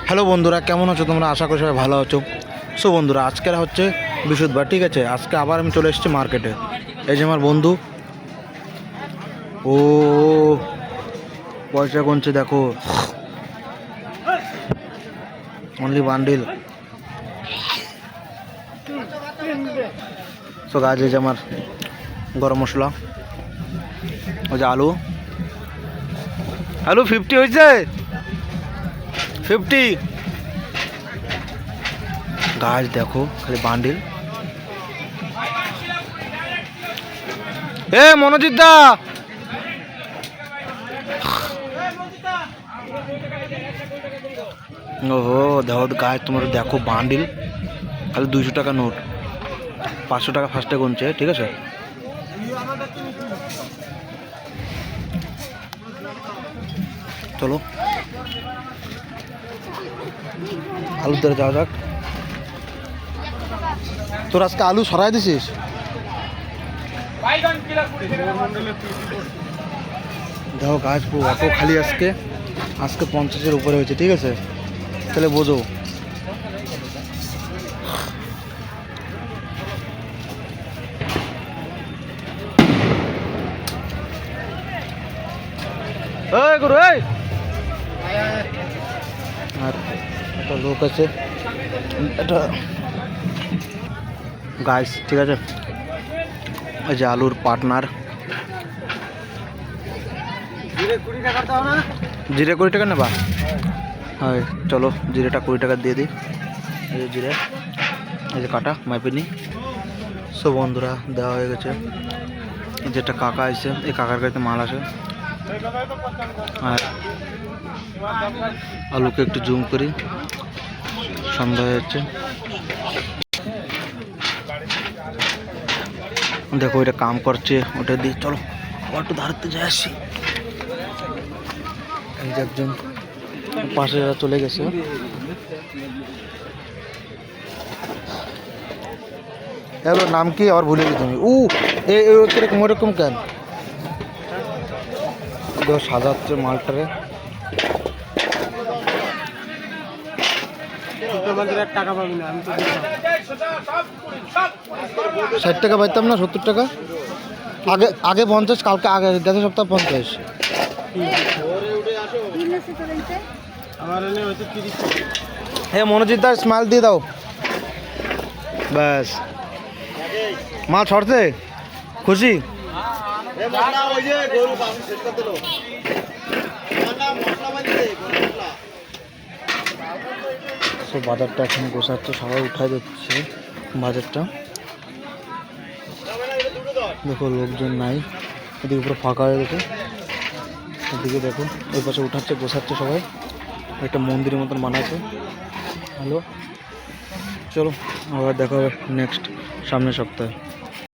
Hello বন্ধুরা, কেমন আছো তোমরা? আশা করি সবাই ভালো আছো। সো বন্ধুরা, আজকের হচ্ছে বৃহস্পতিবার, ঠিক আছে? আজকে আবার আমি চলে এসেছি মার্কেটে। এই যে আমার বন্ধু, ও পয়সা গুনছে, দেখো, অনলি বান্ডিল। সো গাছ, এই যে আমার গরম মশলা, ওই যে আলু 50 হয়েছে, 50 গাছ, দেখো খালি বান্ডিল। এ মনোজিৎ দা, ওহো দেখো গাছ, তোমার দেখো বান্ডিল, খালি 200 টাকা নোট, 500 টাকা ফার্স্টে গুনছে, ঠিক আছে? চলো আলুর দ্বারা যাওয়া যাক। তোর আজকে আলু সরাই দিছিস? দেখো গাছ, অটো খালি আজকে 50-এর উপরে হয়েছে, ঠিক আছে? তাহলে বোঝো। আর একটা লোক আছে, এটা গাছ, ঠিক আছে? এই যে আলুর পার্টনার, জিরে 20 টাকা নেবা? হ্যাঁ চলো, জিরেটা 20 টাকা দিয়ে দিই। এই যে জিরে, এই যে কাটা মাইপিনি। সব বন্ধুরা দেওয়া হয়ে গেছে। যেটা কাকা আছে, এই কাকার কাছে মাল আছে। আর আলুকে একটু জুম করি, সন্ধ্যা হয়ে যাচ্ছে। দেখো এটা কাম করছে, ওটা দিয়ে চলো একটু ধারতে যাই আসি। এই যে একজন পাশে চলে গেছে। এবার নাম কি আবার ভুলে গেছি তুমি? এরকম ওরকম কেন সাজাচ্ছে মালটারে? 60 টাকা পাইতাম না, 70 টাকা আগে 50, কালকে আগে গেছে সপ্তাহ 50। হ্যাঁ মনোজিৎ দা, স্মাইল দিয়ে দাও, ব্যাস মাল ছড়ছে, খুশি? সো বাজারটা এখন গোছাচ্ছে, সবাই উঠাই দিচ্ছে বাজারটা। দেখো লোকজন নাই, এদিকে উপরে ফাঁকা হয়ে গেছে। এদিকে দেখো ওই পাশে উঠাচ্ছে, গোছাচ্ছে সবাই। একটা মন্দিরের মতন বানাচ্ছে। হ্যালো, চলো আবার দেখা হবে নেক্সট সামনের সপ্তাহে।